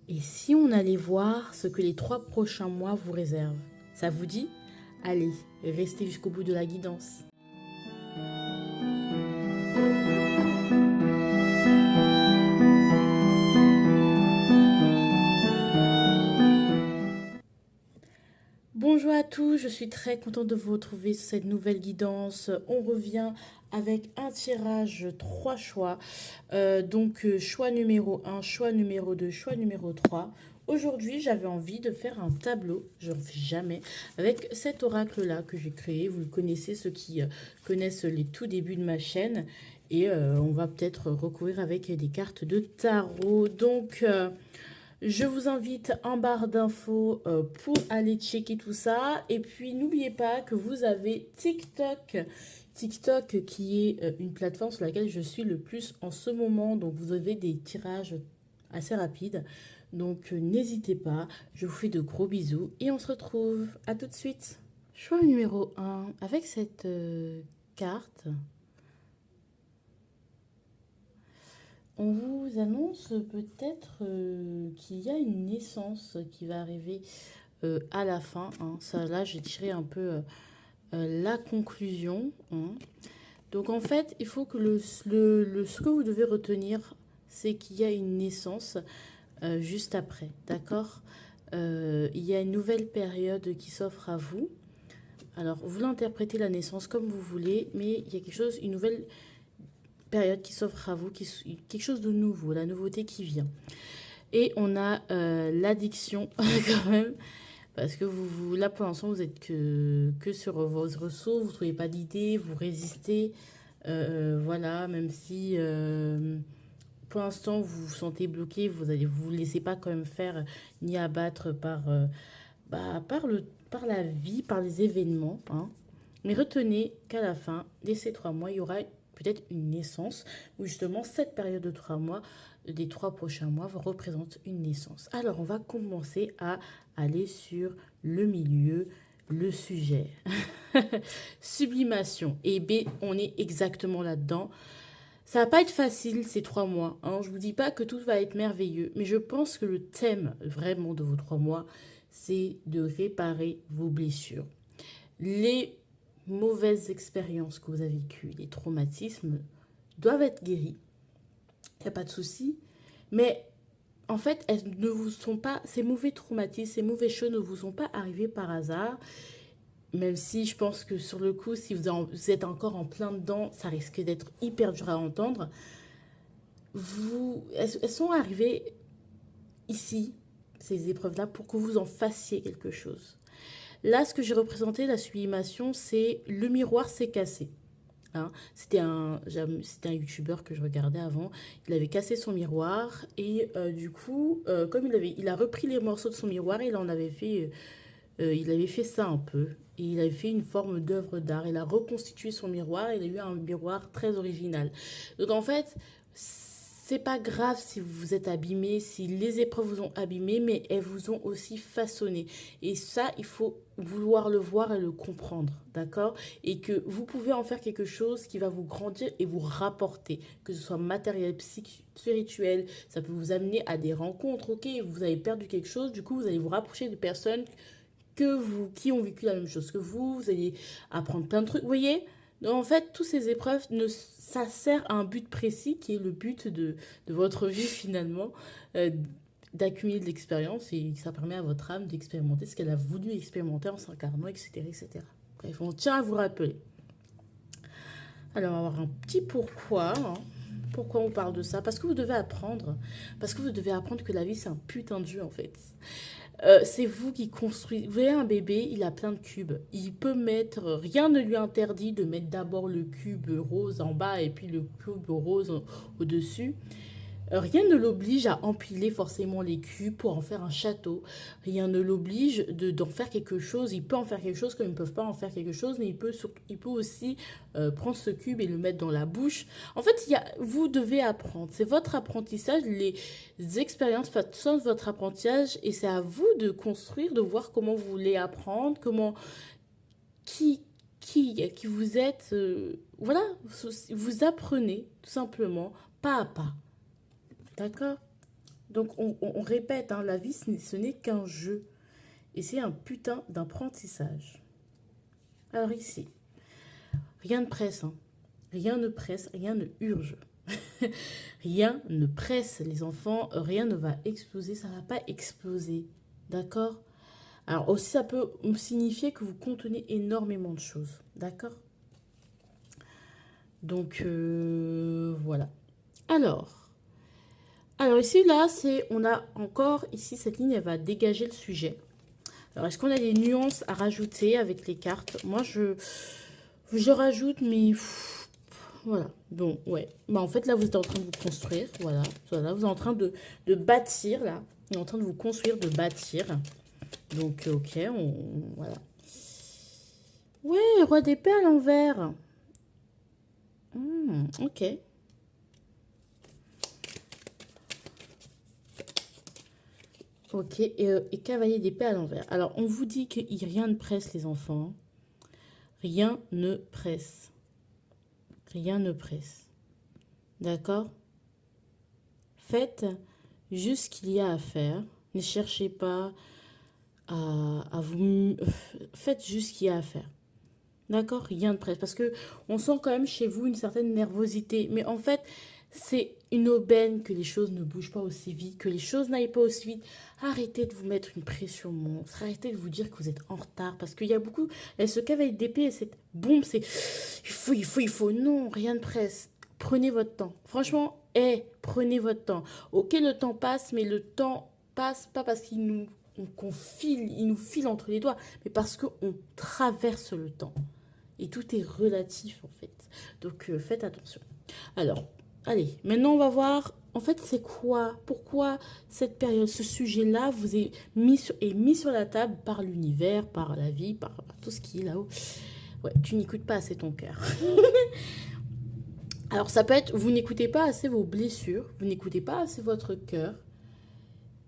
Et si on allait voir ce que les 3 prochains mois vous réservent? Ça vous dit? Allez, restez jusqu'au bout de la guidance. Bonjour à tous, je suis très contente de vous retrouver sur cette nouvelle guidance. On revient avec un tirage 3 choix. Choix numéro 1, choix numéro 2, choix numéro 3. Aujourd'hui, j'avais envie de faire un tableau, je ne fais jamais, avec cet oracle-là que j'ai créé. Vous le connaissez, ceux qui connaissent les tout débuts de ma chaîne. Et on va peut-être recouvrir avec des cartes de tarot. Je vous invite en barre d'infos pour aller checker tout ça. Et puis, n'oubliez pas que vous avez TikTok. TikTok qui est une plateforme sur laquelle je suis le plus en ce moment. Donc, vous avez des tirages assez rapides. N'hésitez pas. Je vous fais de gros bisous et on se retrouve. À tout de suite. Choix numéro 1. Avec cette carte, on vous annonce peut-être qu'il y a une naissance qui va arriver à la fin. Hein. Ça, là, j'ai tiré un peu la conclusion. Hein. Donc, en fait, il faut que ce que vous devez retenir, c'est qu'il y a une naissance juste après. D'accord. Il y a une nouvelle période qui s'offre à vous. Alors, vous l'interprétez la naissance comme vous voulez, mais il y a quelque chose, une nouvelle période qui s'offre à vous, quelque chose de nouveau, la nouveauté qui vient. Et on a l'addiction quand même. Parce que là, pour l'instant, vous êtes que sur vos ressources, vous ne trouvez pas d'idées, vous résistez. Voilà, même si pour l'instant, vous vous sentez bloqué, vous allez vous laissez pas quand même faire ni abattre par la vie, par les événements. Hein. Mais retenez qu'à la fin de ces 3 mois, il y aura peut-être une naissance où justement cette période de 3 mois, des 3 prochains mois, représente une naissance. Alors, on va commencer à aller sur le milieu, le sujet. Sublimation. Et B, on est exactement là-dedans. Ça va pas être facile ces 3 mois. Hein. Je vous dis pas que tout va être merveilleux, mais je pense que le thème vraiment de vos 3 mois, c'est de réparer vos blessures. Les mauvaises expériences que vous avez vécues, les traumatismes, doivent être guéris. Il n'y a pas de souci. Mais en fait, elles ne vous sont pas, ces mauvais traumatismes, ces mauvaises choses ne vous sont pas arrivés par hasard. Même si je pense que sur le coup, si vous êtes encore en plein dedans, ça risque d'être hyper dur à entendre. Elles sont arrivées ici, ces épreuves-là, pour que vous en fassiez quelque chose. Là, ce que j'ai représenté, la sublimation, c'est le miroir s'est cassé. Hein. C'était un youtubeur que je regardais avant. Il avait cassé son miroir et du coup, comme il a repris les morceaux de son miroir, il avait fait ça un peu. Et il avait fait une forme d'œuvre d'art. Il a reconstitué son miroir. Il a eu un miroir très original. Donc en fait, c'est pas grave si vous vous êtes abîmé, si les épreuves vous ont abîmé, mais elles vous ont aussi façonné. Et ça, il faut vouloir le voir et le comprendre, d'accord? Et que vous pouvez en faire quelque chose qui va vous grandir et vous rapporter, que ce soit matériel, spirituel, ça peut vous amener à des rencontres, ok? Vous avez perdu quelque chose, du coup, vous allez vous rapprocher des personnes qui ont vécu la même chose que vous allez apprendre plein de trucs, vous voyez? Donc, en fait, toutes ces épreuves, ça sert à un but précis qui est le but de votre vie finalement, euh, d'accumuler de l'expérience et ça permet à votre âme d'expérimenter ce qu'elle a voulu expérimenter en s'incarnant, etc., etc. Bref, on tient à vous rappeler. Alors, on va avoir un petit pourquoi. Hein. Pourquoi on parle de ça? Parce que vous devez apprendre. Parce que vous devez apprendre que la vie, c'est un putain de jeu, en fait. C'est vous qui construisez. Vous voyez un bébé, il a plein de cubes. Il peut mettre, rien ne lui interdit de mettre d'abord le cube rose en bas et puis le cube rose au-dessus. Rien ne l'oblige à empiler forcément les cubes pour en faire un château. Rien ne l'oblige d'en faire quelque chose. Il peut en faire quelque chose comme ils ne peuvent pas en faire quelque chose, mais il peut aussi prendre ce cube et le mettre dans la bouche. En fait, vous devez apprendre. C'est votre apprentissage. Les expériences façonnent votre apprentissage et c'est à vous de construire, de voir comment vous voulez apprendre, qui, qui vous êtes. Voilà, vous apprenez tout simplement pas à pas. D'accord? Donc, on répète, hein, la vie, ce n'est qu'un jeu. Et c'est un putain d'apprentissage. Alors ici, rien ne presse, hein. Rien ne presse, rien ne urge. Rien ne presse, les enfants. Rien ne va exploser, ça ne va pas exploser. D'accord? Alors aussi, ça peut signifier que vous contenez énormément de choses. D'accord? Donc, voilà. Alors ici, là, on a encore, ici, cette ligne, elle va dégager le sujet. Alors, est-ce qu'on a des nuances à rajouter avec les cartes? Moi, je rajoute, mais voilà. Bon, ouais. Bah, en fait, là, vous êtes en train de vous construire. Voilà. Voilà. Vous êtes en train de bâtir, là. Vous êtes en train de vous construire, de bâtir. Donc, ok, voilà. Ouais, roi d'épée à l'envers. Ok. Ok, et cavalier d'épée à l'envers. Alors, on vous dit que rien ne presse, les enfants. Rien ne presse. Rien ne presse. D'accord? Faites juste ce qu'il y a à faire. Ne cherchez pas à vous... Faites juste ce qu'il y a à faire. D'accord? Rien de presse. Parce que on sent quand même chez vous une certaine nervosité. Mais en fait, c'est une aubaine que les choses ne bougent pas aussi vite, que les choses n'aillent pas aussi vite. Arrêtez de vous mettre une pression monstre. Arrêtez de vous dire que vous êtes en retard. Parce qu'il y a beaucoup... Elle se cavale d'épée et cette bombe, c'est... Il faut. Non, rien de presse. Prenez votre temps. Franchement, prenez votre temps. Ok, le temps passe, mais le temps passe pas parce il nous file entre les doigts, mais parce qu'on traverse le temps. Et tout est relatif, en fait. Donc, faites attention. Alors, allez, maintenant, on va voir, en fait, c'est quoi, pourquoi cette période, ce sujet-là vous est mis sur la table par l'univers, par la vie, par tout ce qui est là-haut. Ouais, tu n'écoutes pas assez ton cœur. Alors, ça peut être, vous n'écoutez pas assez vos blessures, vous n'écoutez pas assez votre cœur,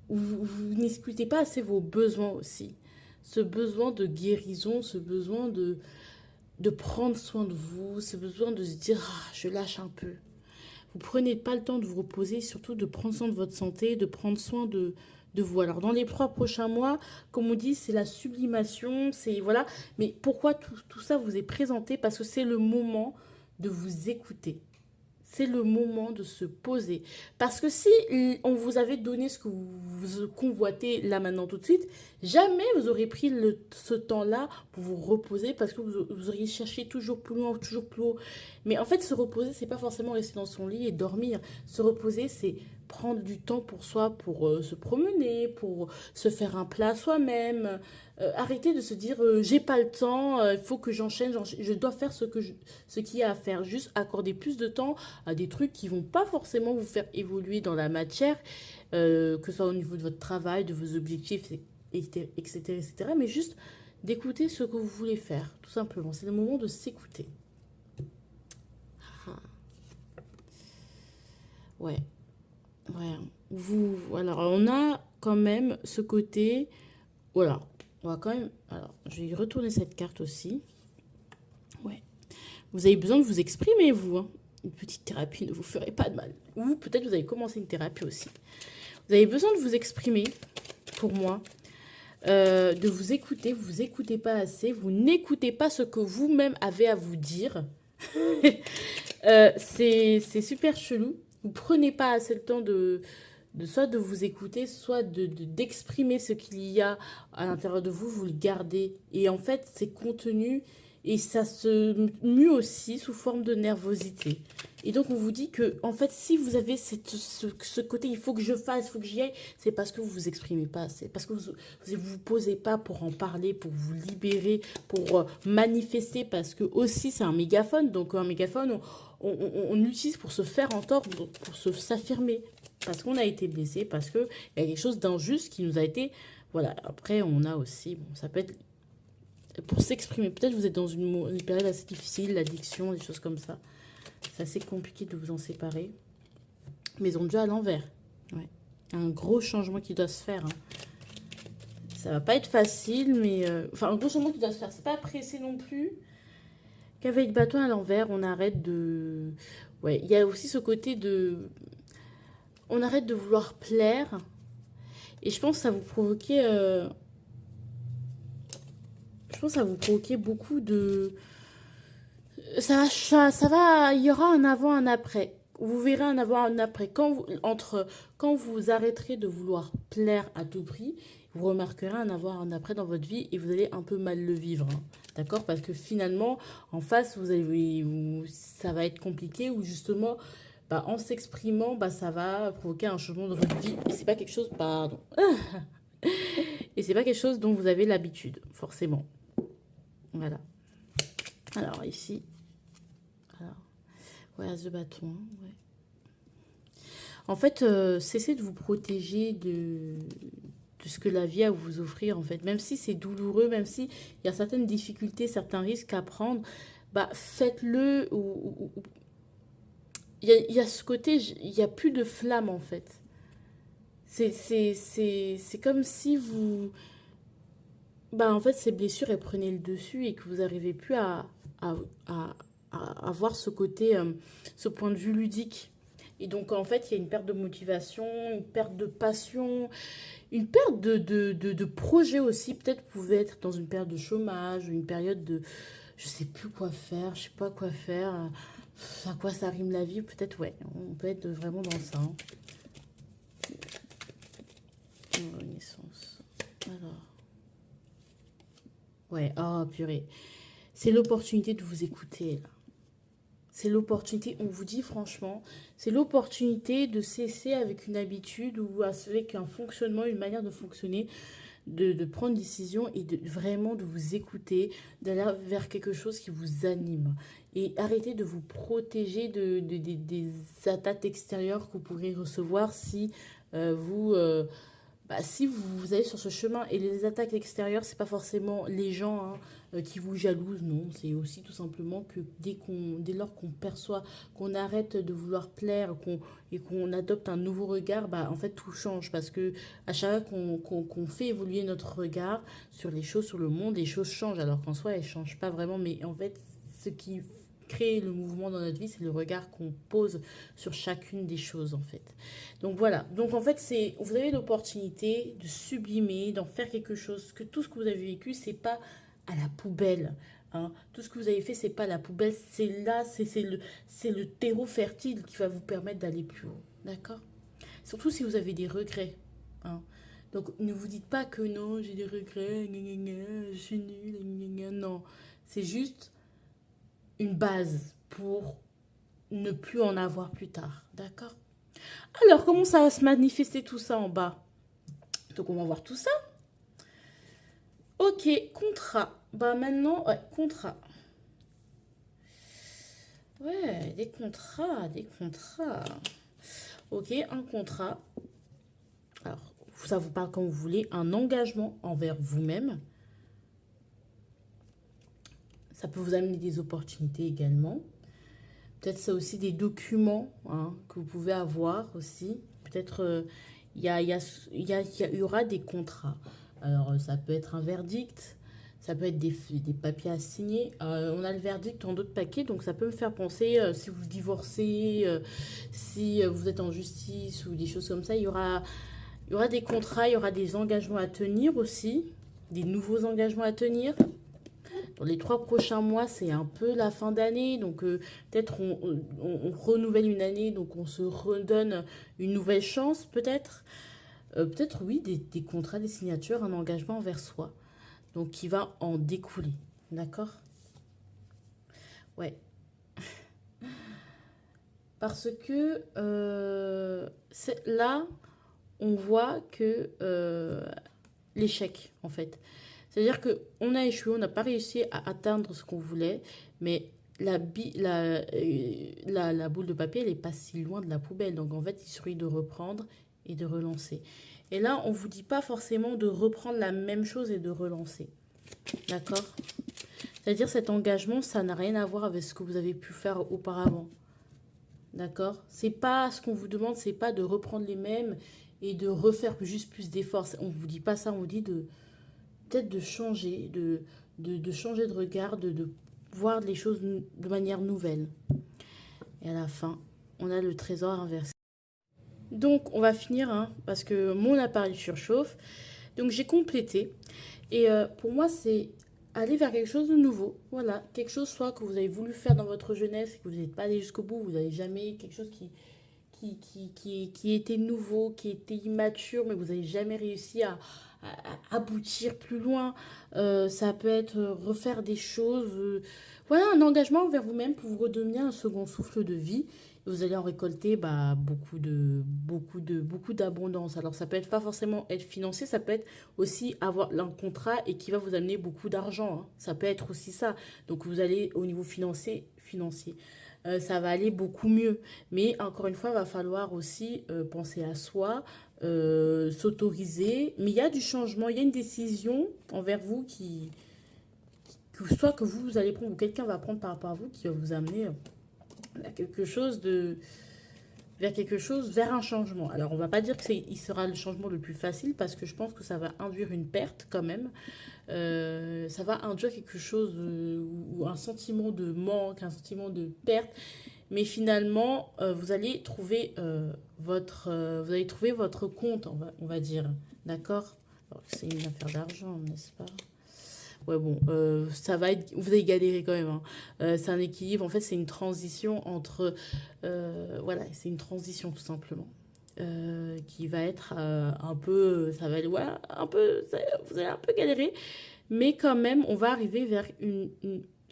vous n'écoutez pas assez vos besoins aussi. Ce besoin de guérison, ce besoin de prendre soin de vous, ce besoin de se dire ah, je lâche un peu. Vous prenez pas le temps de vous reposer, surtout de prendre soin de votre santé, de prendre soin de vous. Alors dans les 3 prochains mois, comme on dit, c'est la sublimation, c'est voilà. Mais pourquoi tout ça vous est présenté? Parce que c'est le moment de vous écouter. C'est le moment de se poser. Parce que si on vous avait donné ce que vous convoitez là maintenant tout de suite, jamais vous aurez pris ce temps-là pour vous reposer parce que vous auriez cherché toujours plus loin, toujours plus haut. Mais en fait, se reposer, c'est pas forcément rester dans son lit et dormir. Se reposer, c'est prendre du temps pour soi, pour se promener, pour se faire un plat soi-même. Arrêter de se dire j'ai pas le temps, il faut que je dois faire ce qu'il y a à faire. Juste accorder plus de temps à des trucs qui vont pas forcément vous faire évoluer dans la matière, que ce soit au niveau de votre travail, de vos objectifs, etc., etc. Mais juste d'écouter ce que vous voulez faire, tout simplement. C'est le moment de s'écouter. Ah. Ouais, ouais. Alors, on a quand même ce côté. Voilà, on va quand même. Alors, je vais retourner cette carte aussi. Ouais. Vous avez besoin de vous exprimer, vous, hein. Une petite thérapie ne vous ferait pas de mal. Ou peut-être vous avez commencé une thérapie aussi. Vous avez besoin de vous exprimer, pour moi, de vous écouter. Vous écoutez pas assez. Vous n'écoutez pas ce que vous-même avez à vous dire. C'est super chelou. Vous prenez pas assez le temps soit de vous écouter, soit d'exprimer ce qu'il y a à l'intérieur de vous, vous le gardez. Et en fait, c'est contenu et ça se mue aussi sous forme de nervosité. Et donc, on vous dit que, en fait, si vous avez ce côté, il faut que je fasse, il faut que j'y aille, c'est parce que vous vous exprimez pas assez, parce que vous posez pas pour en parler, pour vous libérer, pour manifester, parce que aussi, c'est un mégaphone. Donc, un mégaphone, on l'utilise pour se faire entendre, pour s'affirmer. Parce qu'on a été blessé, parce qu'il y a quelque chose d'injuste qui nous a été... Voilà, après, on a aussi... Bon, ça peut être pour s'exprimer. Peut-être vous êtes dans une période assez difficile, l'addiction, des choses comme ça. C'est assez compliqué de vous en séparer. Maison de Dieu à l'envers. Ouais. Un gros changement qui doit se faire. Hein. Ça va pas être facile, mais... Enfin, un gros changement qui doit se faire. C'est pas pressé non plus. Cavalier de bâton à l'envers, on arrête de... Ouais, il y a aussi ce côté de... on arrête de vouloir plaire. Et je pense que ça vous provoquait... je pense que ça vous provoquait beaucoup de... Il y aura un avant, un après. Vous verrez un avant, un après. Quand vous arrêterez de vouloir plaire à tout prix, vous remarquerez un avant, un après dans votre vie et vous allez un peu mal le vivre. Hein. D'accord? Parce que finalement, en face, ça va être compliqué ou justement, bah, en s'exprimant, bah, ça va provoquer un changement de votre vie. Et c'est pas quelque chose, pardon. Et c'est pas quelque chose dont vous avez l'habitude, forcément. Voilà. Alors ici, alors, ouais, as de bâton. Ouais. En fait, cessez de vous protéger de ce que la vie a à vous offrir, en fait. Même si c'est douloureux, même s'il y a certaines difficultés, certains risques à prendre, bah, faites-le. Il y a ce côté, il n'y a plus de flamme, en fait. C'est comme si vous... Bah, en fait, ces blessures, elles prenaient le dessus et que vous n'arrivez plus à, à, à avoir ce côté, ce point de vue ludique. Et donc, en fait, il y a une perte de motivation, une perte de passion, une perte de projet aussi. Peut-être vous pouvez être dans une période de chômage, une période de je sais plus quoi faire, je sais pas quoi faire, à quoi ça rime la vie. Peut-être, ouais, on peut être vraiment dans ça. Hein. Renaissance. Alors, ouais, oh purée. C'est l'opportunité de vous écouter, là. C'est l'opportunité, on vous dit franchement, c'est l'opportunité de cesser avec une habitude ou avec un fonctionnement, une manière de fonctionner, de prendre une décision et de vraiment de vous écouter, d'aller vers quelque chose qui vous anime. Et arrêtez de vous protéger des attaques extérieures que vous pourrez recevoir si si vous allez sur ce chemin. Et les attaques extérieures, c'est pas forcément les gens hein, qui vous jalousent, non. C'est aussi tout simplement que dès lors qu'on perçoit, qu'on arrête de vouloir plaire et qu'on adopte un nouveau regard, bah, en fait, tout change. Parce que à chaque fois qu'on fait évoluer notre regard sur les choses, sur le monde, les choses changent. Alors qu'en soi, elles changent pas vraiment. Mais en fait, ce qui crée le mouvement dans notre vie, c'est le regard qu'on pose sur chacune des choses, en fait. Donc voilà. Donc en fait, vous avez l'opportunité de sublimer, d'en faire quelque chose. Que tout ce que vous avez vécu, c'est pas à la poubelle. Hein. Tout ce que vous avez fait, c'est pas à la poubelle. C'est là, c'est le terreau fertile qui va vous permettre d'aller plus haut. D'accord? Surtout si vous avez des regrets. Hein. Donc ne vous dites pas que non, j'ai des regrets, gna, gna, gna, je suis nulle, gna, gna, gna. Non. C'est juste une base pour ne plus en avoir plus tard. D'accord? Alors, comment ça va se manifester tout ça en bas? Donc, on va voir tout ça. Ok, contrat. Bah maintenant, ouais, contrat. Ouais, des contrats, des contrats. Ok, un contrat. Alors, ça vous parle comme vous voulez. Un engagement envers vous-même. Ça peut vous amener des opportunités également. Peut-être ça aussi des documents hein, que vous pouvez avoir aussi. Peut-être il y aura des contrats. Alors ça peut être un verdict, ça peut être des papiers à signer. On a le verdict en d'autres paquets, donc ça peut me faire penser si vous divorcez, si vous êtes en justice ou des choses comme ça. Il y aura des contrats, il y aura des engagements à tenir aussi, des nouveaux engagements à tenir. Dans les 3 prochains mois, c'est un peu la fin d'année. Donc, peut-être on renouvelle une année. Donc, on se redonne une nouvelle chance, peut-être. Peut-être, oui, des contrats, des signatures, un engagement envers soi. Donc, qui va en découler. D'accord? Ouais. Parce que là, on voit que l'échec, en fait. C'est-à-dire qu'on a échoué, on n'a pas réussi à atteindre ce qu'on voulait, mais la boule de papier, elle n'est pas si loin de la poubelle. Donc en fait, il suffit de reprendre et de relancer. Et là, on ne vous dit pas forcément de reprendre la même chose et de relancer. D'accord? C'est-à-dire cet engagement, ça n'a rien à voir avec ce que vous avez pu faire auparavant. D'accord? C'est pas ce qu'on vous demande, c'est pas de reprendre les mêmes et de refaire juste plus d'efforts. On ne vous dit pas ça, on vous dit de peut-être de changer, de changer de regard, de voir les choses de manière nouvelle. Et à la fin, on a le trésor inversé. Donc, on va finir, hein, parce que mon appareil surchauffe. Donc, j'ai complété. Et pour moi, c'est aller vers quelque chose de nouveau. Voilà, quelque chose soit que vous avez voulu faire dans votre jeunesse, que vous n'êtes pas allé jusqu'au bout, vous n'avez jamais quelque chose qui était nouveau, qui était immature, mais vous n'avez jamais réussi à aboutir plus loin. Ça peut être refaire des choses. Voilà, un engagement envers vous-même pour vous redonner un second souffle de vie. Et vous allez en récolter bah, beaucoup d'abondance. Alors, ça peut être pas forcément être financier, ça peut être aussi avoir un contrat et qui va vous amener beaucoup d'argent, hein. Ça peut être aussi ça. Donc, vous allez au niveau financier. Ça va aller beaucoup mieux. Mais encore une fois, il va falloir aussi penser à soi, s'autoriser. Mais il y a du changement, il y a une décision envers vous que soit que vous allez prendre ou quelqu'un va prendre par rapport à vous qui va vous amener à quelque chose vers un changement. Alors, on va pas dire que il sera le changement le plus facile parce que je pense que ça va induire une perte quand même. Ça va induire quelque chose ou un sentiment de manque, un sentiment de perte. Mais finalement, vous allez trouver votre compte, on va dire. D'accord? Alors, c'est une affaire d'argent, n'est-ce pas? Ouais, bon, ça va être, vous allez galérer quand même, hein. C'est un équilibre, en fait, c'est une transition entre, voilà, c'est une transition tout simplement. Qui va être un peu, ça va être, ouais, un peu, vous allez un peu galérer, mais quand même, on va arriver vers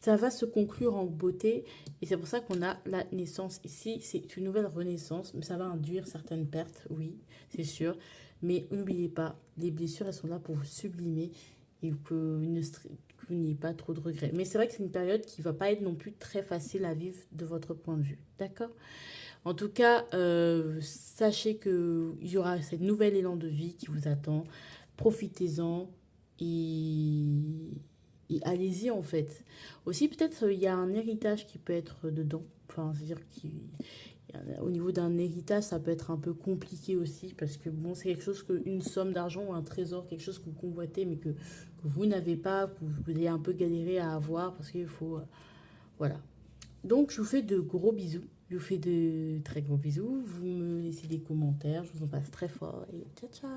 ça va se conclure en beauté, et c'est pour ça qu'on a la naissance ici. C'est une nouvelle renaissance, mais ça va induire certaines pertes, oui, c'est sûr. Mais n'oubliez pas, les blessures, elles sont là pour vous sublimer et que vous n'ayez pas trop de regrets. Mais c'est vrai que c'est une période qui va pas être non plus très facile à vivre de votre point de vue, d'accord? En tout cas, sachez qu'il y aura cette nouvelle élan de vie qui vous attend. Profitez-en et, et allez-y en fait. Aussi, peut-être il y a un héritage qui peut être dedans. Enfin, c'est-à-dire qu'au niveau d'un héritage, ça peut être un peu compliqué aussi parce que bon, c'est quelque chose une somme d'argent ou un trésor, quelque chose que vous convoitez mais que vous n'avez pas, que vous avez un peu galéré à avoir parce qu'il faut, voilà. Donc, je vous fais de gros bisous. Je vous fais de très gros bisous. Vous me laissez des commentaires. Je vous en passe très fort. Et ciao, ciao.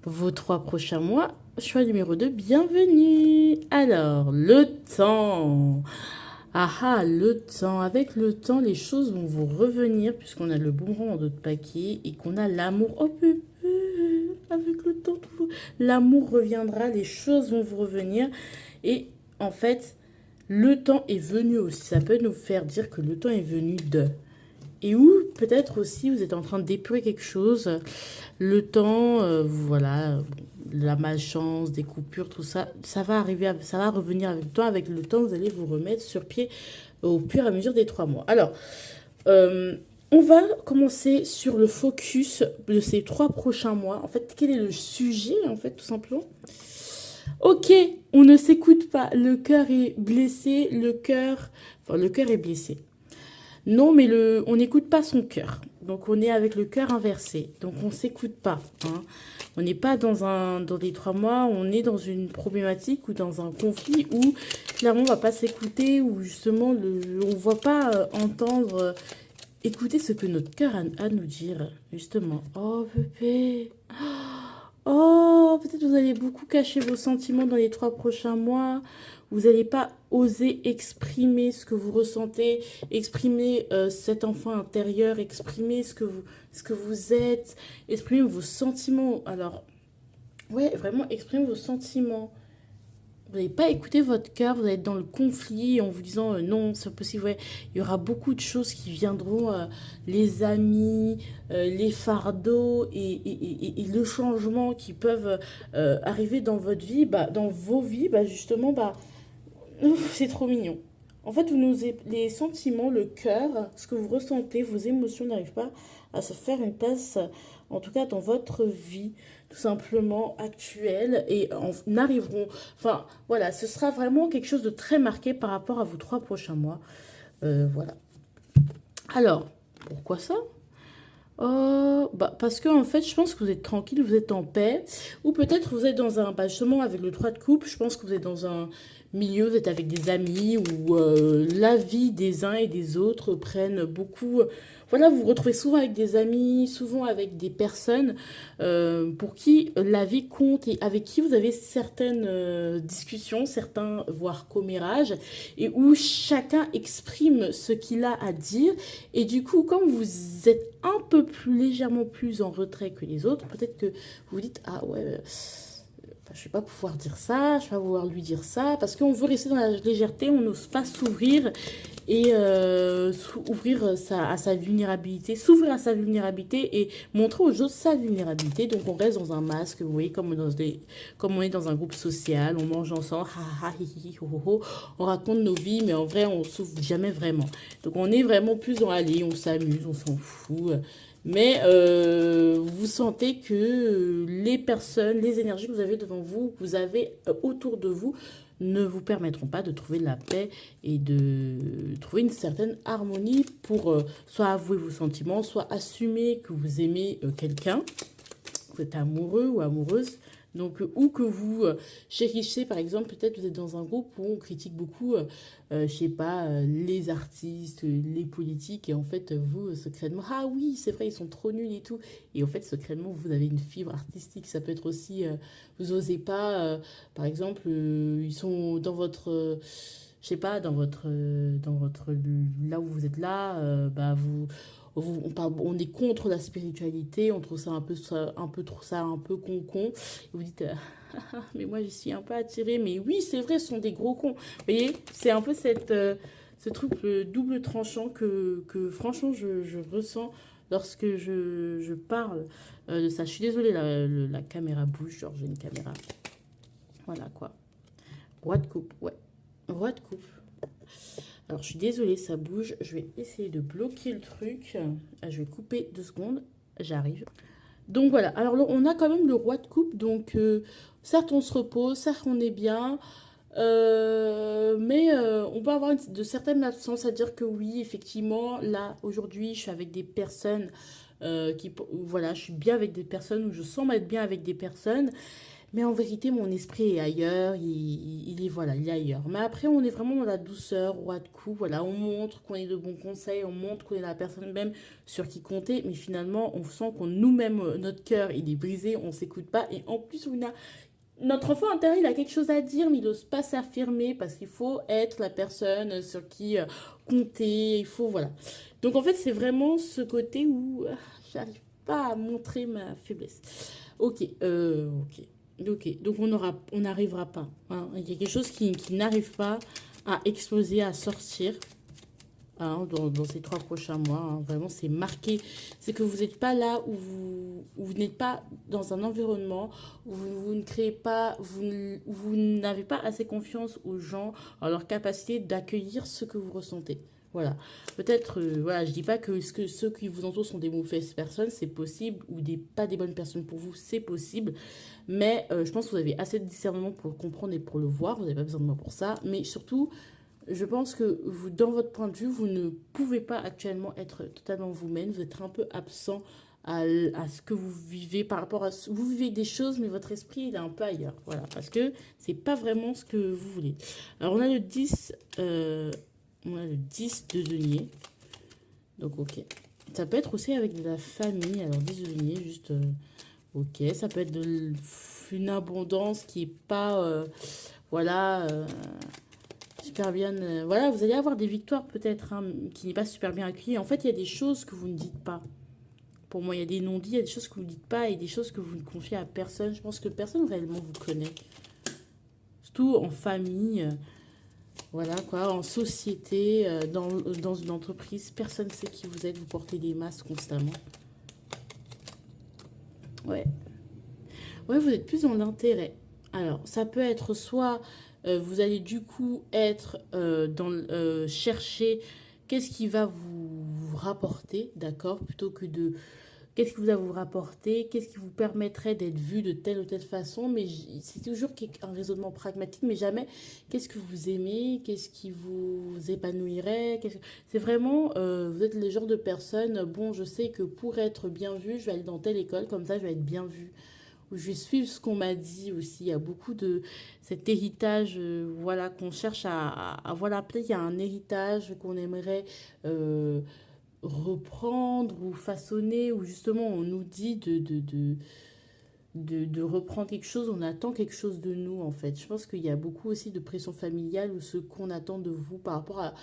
Vos 3 prochains mois, choix numéro 2, bienvenue. Alors, le temps. Ah ah, le temps. Avec le temps, les choses vont vous revenir puisqu'on a le boomerang dans notre paquet et qu'on a l'amour. Oh, bébé, avec le temps, l'amour reviendra, les choses vont vous revenir. Et en fait, le temps est venu aussi. Ça peut nous faire dire que le temps est venu de. Et où peut-être aussi vous êtes en train d'épurer quelque chose. Le temps, voilà, la malchance, des coupures, tout ça, ça va arriver, ça va revenir avec le temps. Avec le temps, vous allez vous remettre sur pied au fur et à mesure des 3 mois. Alors, on va commencer sur le focus de ces 3 prochains mois. En fait, quel est le sujet, en fait, tout simplement? Ok, on ne s'écoute pas. Le cœur est blessé, le cœur est blessé. Non, mais on n'écoute pas son cœur. Donc, on est avec le cœur inversé. Donc, on ne s'écoute pas, hein. On n'est pas dans les 3 mois, on est dans une problématique ou dans un conflit où, clairement, on ne va pas s'écouter, ou justement, on ne va pas écouter ce que notre cœur a à nous dire, justement. Oh, bébé. Oh, peut-être vous allez beaucoup cacher vos sentiments dans les 3 prochains mois. Vous n'allez pas oser exprimer ce que vous ressentez, exprimer cet enfant intérieur, exprimer ce que vous êtes, exprimer vos sentiments. Alors, ouais, vraiment exprimer vos sentiments. Vous n'allez pas écouter votre cœur, vous allez être dans le conflit en vous disant non, c'est possible. Ouais. Il y aura beaucoup de choses qui viendront, les amis, les fardeaux et le changement qui peuvent arriver dans votre vie, bah, dans vos vies, bah, justement, bah, c'est trop mignon. En fait, les sentiments, le cœur, ce que vous ressentez, vos émotions n'arrivent pas à se faire une place, en tout cas dans votre vie, tout simplement actuelle, et arriveront. Enfin, voilà, ce sera vraiment quelque chose de très marqué par rapport à vos 3 prochains mois. Voilà. Alors, pourquoi ça? Oh, bah, parce que en fait, je pense que vous êtes tranquille, vous êtes en paix. Ou peut-être vous êtes dans un, bah, justement avec le 3 de coupe, je pense que vous êtes dans un milieu, vous êtes avec des amis où la vie des uns et des autres prennent beaucoup, voilà, vous vous retrouvez souvent avec des amis, souvent avec des personnes pour qui la vie compte et avec qui vous avez certaines discussions, certains, voire commérages, et où chacun exprime ce qu'il a à dire. Et du coup, comme vous êtes un peu plus légèrement plus en retrait que les autres, peut-être que vous vous dites, ah ouais, je vais pas pouvoir dire ça, je vais pas pouvoir lui dire ça, parce qu'on veut rester dans la légèreté, on n'ose pas s'ouvrir et ouvrir à sa vulnérabilité, s'ouvrir à sa vulnérabilité et montrer aux autres sa vulnérabilité. Donc on reste dans un masque, vous voyez, comme on est dans un groupe social, on mange ensemble, ha, ha, hi, hi, ho, ho, ho. On raconte nos vies, mais en vrai on s'ouvre jamais vraiment. Donc on est vraiment plus dans aller, on s'amuse, on s'en fout. Mais vous sentez que les personnes, les énergies que vous avez devant vous, que vous avez autour de vous, ne vous permettront pas de trouver de la paix et de trouver une certaine harmonie pour soit avouer vos sentiments, soit assumer que vous aimez quelqu'un, vous êtes amoureux ou amoureuse. Donc, ou que vous chérissez, par exemple, peut-être vous êtes dans un groupe où on critique beaucoup, je sais pas, les artistes, les politiques, et en fait, vous, secrètement, ah oui, c'est vrai, ils sont trop nuls et tout. Et en fait, secrètement, vous avez une fibre artistique. Ça peut être aussi, vous osez pas, par exemple, ils sont dans votre, je sais pas, dans votre, là où vous êtes là, bah on est contre la spiritualité, on trouve ça un peu con. Et vous dites, mais moi je suis un peu attirée, mais oui, c'est vrai, ce sont des gros cons. Vous voyez, c'est un peu ce truc double tranchant que franchement je ressens lorsque je parle de ça. Je suis désolée, la caméra bouge, genre j'ai une caméra. Voilà quoi. Roi de coupe, ouais. Roi de coupe. Alors, je suis désolée, ça bouge. Je vais essayer de bloquer le truc. Je vais couper 2 secondes. J'arrive. Donc voilà. Alors, là, on a quand même le roi de coupe. Donc, certes, on se repose. Certes, on est bien. Mais on peut avoir de certaines absences. C'est-à-dire que oui, effectivement, là, aujourd'hui, je suis avec des personnes voilà, je suis bien avec des personnes où je sens m'être bien avec des personnes. Mais en vérité, mon esprit est ailleurs, il est, voilà, il est ailleurs. Mais après, on est vraiment dans la douceur, roi de coups, voilà, on montre qu'on est de bons conseils, on montre qu'on est la personne même sur qui compter, mais finalement, on sent qu'on nous-mêmes, notre cœur, il est brisé, on s'écoute pas, et en plus, notre enfant intérieur, il a quelque chose à dire, mais il n'ose pas s'affirmer, parce qu'il faut être la personne sur qui compter, il faut, voilà. Donc en fait, c'est vraiment ce côté où j'arrive pas à montrer ma faiblesse. Ok, ok. Ok, donc on n'arrivera pas, hein. Il y a quelque chose qui n'arrive pas à exploser, à sortir, hein, dans ces 3 prochains mois, hein. Vraiment, c'est marqué. C'est que vous n'êtes pas là où vous n'êtes pas dans un environnement où vous ne créez pas, vous n'avez pas assez confiance aux gens, en leur capacité d'accueillir ce que vous ressentez. Voilà. Peut-être, voilà, je dis pas que ceux qui vous entourent sont des mauvaises personnes, c'est possible, ou pas des bonnes personnes pour vous, c'est possible. Mais je pense que vous avez assez de discernement pour le comprendre et pour le voir. Vous n'avez pas besoin de moi pour ça. Mais surtout, je pense que vous, dans votre point de vue, vous ne pouvez pas actuellement être totalement vous-même. Vous êtes un peu absent à ce que vous vivez par rapport à ce, vous vivez des choses, mais votre esprit il est un peu ailleurs. Voilà, parce que c'est pas vraiment ce que vous voulez. Alors on a le 10 de denier. Donc ok. Ça peut être aussi avec de la famille. Alors 10 de denier, juste ok. Ça peut être une abondance qui est pas voilà. Super bien. Voilà, vous allez avoir des victoires peut-être, hein, qui n'est pas super bien accueillies. En fait, il y a des choses que vous ne dites pas. Pour moi, il y a des non-dits, il y a des choses que vous ne dites pas et des choses que vous ne confiez à personne. Je pense que personne réellement vous connaît. Surtout en famille, voilà quoi, en société, dans une entreprise. Personne ne sait qui vous êtes, vous portez des masques constamment. Ouais. Ouais, vous êtes plus dans l'intérêt. Alors, ça peut être soit vous allez du coup être chercher qu'est-ce qui va vous rapporter, d'accord, plutôt que de qu'est-ce qui vous va vous rapporter, qu'est-ce qui vous permettrait d'être vu de telle ou telle façon, mais c'est toujours un raisonnement pragmatique, mais jamais qu'est-ce que vous aimez, qu'est-ce qui vous épanouirait, c'est vraiment, vous êtes le genre de personne, bon, je sais que pour être bien vu, je vais aller dans telle école, comme ça je vais être bien vu où je vais suivre ce qu'on m'a dit aussi. Il y a beaucoup de cet héritage, voilà, qu'on cherche voilà, peut-être il y a un héritage qu'on aimerait, euh, reprendre ou façonner, ou justement on nous dit de reprendre quelque chose, on attend quelque chose de nous en fait. Je pense qu'il y a beaucoup aussi de pression familiale ou ce qu'on attend de vous par rapport à...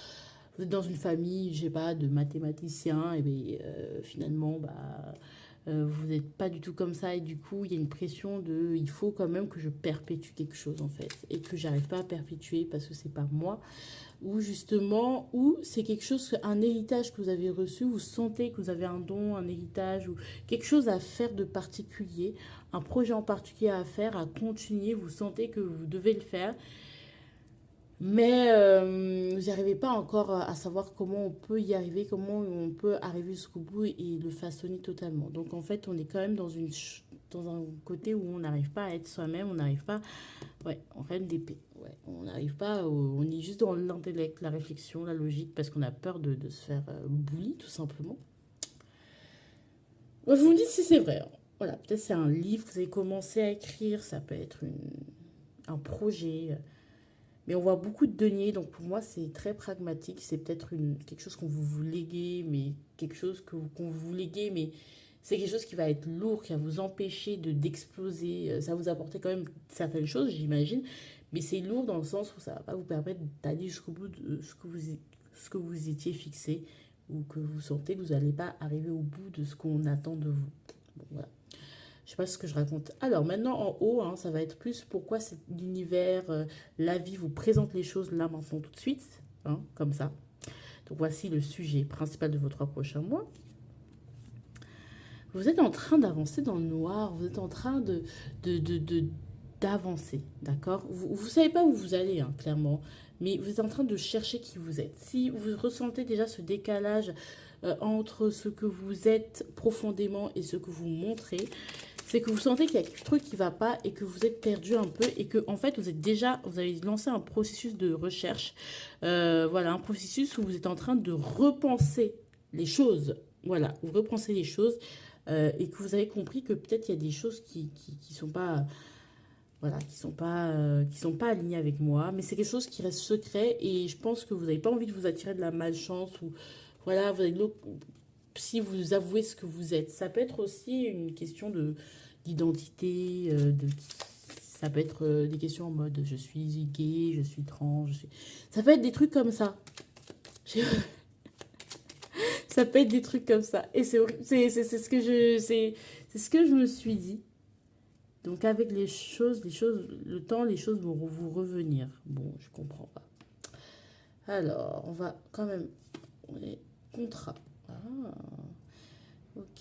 Vous êtes dans une famille, je sais pas, de mathématiciens, et bien finalement, bah, vous n'êtes pas du tout comme ça, et du coup, il y a une pression de... Il faut quand même que je perpétue quelque chose en fait, et que j'arrive pas à perpétuer parce que c'est pas moi, ou justement, ou c'est quelque chose, un héritage que vous avez reçu, vous sentez que vous avez un don, un héritage, ou quelque chose à faire de particulier, un projet en particulier à faire, à continuer, vous sentez que vous devez le faire, mais vous n'y arrivez pas encore à savoir comment on peut y arriver, comment on peut arriver jusqu'au bout et le façonner totalement. Donc en fait, on est quand même dans un côté où on n'arrive pas à être soi-même, on n'arrive pas, ouais, en reine d'épée. Ouais, on n'arrive pas, on est juste dans l'intellect, la réflexion, la logique, parce qu'on a peur de se faire bully, tout simplement. Ouais, vous me dites si c'est vrai, hein. Voilà, peut-être c'est un livre que vous avez commencé à écrire, ça peut être un projet. Mais on voit beaucoup de deniers, donc pour moi c'est très pragmatique. C'est peut-être quelque chose qu'on vous léguer, mais quelque chose qu'on vous léguer, mais c'est quelque chose qui va être lourd, qui va vous empêcher d'exploser. Ça va vous apporter quand même certaines choses, j'imagine, mais c'est lourd dans le sens où ça va pas vous permettre d'aller jusqu'au bout de ce que vous étiez fixé, ou que vous sentez que vous n'allez pas arriver au bout de ce qu'on attend de vous. Bon, voilà. Je sais pas ce que je raconte. Alors maintenant en haut, hein, ça va être plus pourquoi c'est l'univers, la vie vous présente les choses là maintenant tout de suite, hein, comme ça. Donc voici le sujet principal de vos 3 prochains mois. Vous êtes en train d'avancer dans le noir, vous êtes en train de, de, de- d'avancer, d'accord? Vous savez pas où vous allez, hein, clairement, mais vous êtes en train de chercher qui vous êtes. Si vous ressentez déjà ce décalage entre ce que vous êtes profondément et ce que vous montrez, c'est que vous sentez qu'il y a quelque truc qui va pas et que vous êtes perdu un peu et que en fait vous avez lancé un processus de recherche, voilà, un processus où vous êtes en train de repenser les choses, voilà, vous repensez les choses et que vous avez compris que peut-être il y a des choses qui sont pas, voilà, qui sont pas alignées avec moi, mais c'est quelque chose qui reste secret et je pense que vous n'avez pas envie de vous attirer de la malchance ou voilà, vous avez si vous avouez ce que vous êtes. Ça peut être aussi une question de d'identité, ça peut être des questions en mode je suis gay, je suis trans, ça peut être des trucs comme ça. Ça peut être des trucs comme ça. Et c'est ce que c'est ce que je me suis dit. Donc avec le temps, les choses vont vous revenir. Bon, je comprends pas. Alors, on va quand même... On est contrat. Ah, ok.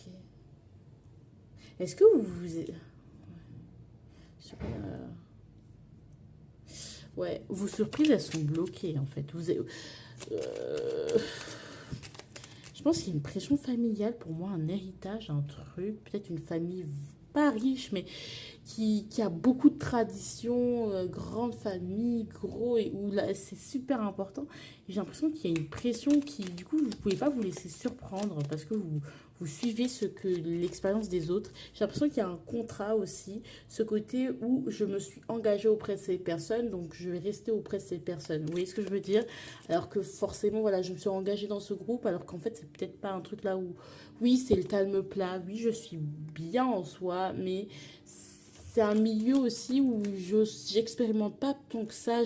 Est-ce que je sais pas, ouais, vos surprises, elles sont bloquées, en fait. Euh, je pense qu'il y a une pression familiale, pour moi, un héritage, un truc, peut-être une famille pas riche, mais qui a beaucoup de traditions, grande famille, gros, et où là, c'est super important. Et j'ai l'impression qu'il y a une pression qui, du coup, vous ne pouvez pas vous laisser surprendre parce que vous suivez ce que l'expérience des autres. J'ai l'impression qu'il y a un contrat aussi, ce côté où je me suis engagée auprès de ces personnes, donc je vais rester auprès de ces personnes. Vous voyez ce que je veux dire? Alors que forcément, voilà, je me suis engagée dans ce groupe, alors qu'en fait, c'est peut-être pas un truc là où, oui, c'est le calme plat, oui, je suis bien en soi, mais c'est un milieu aussi où je j'expérimente pas tant que ça.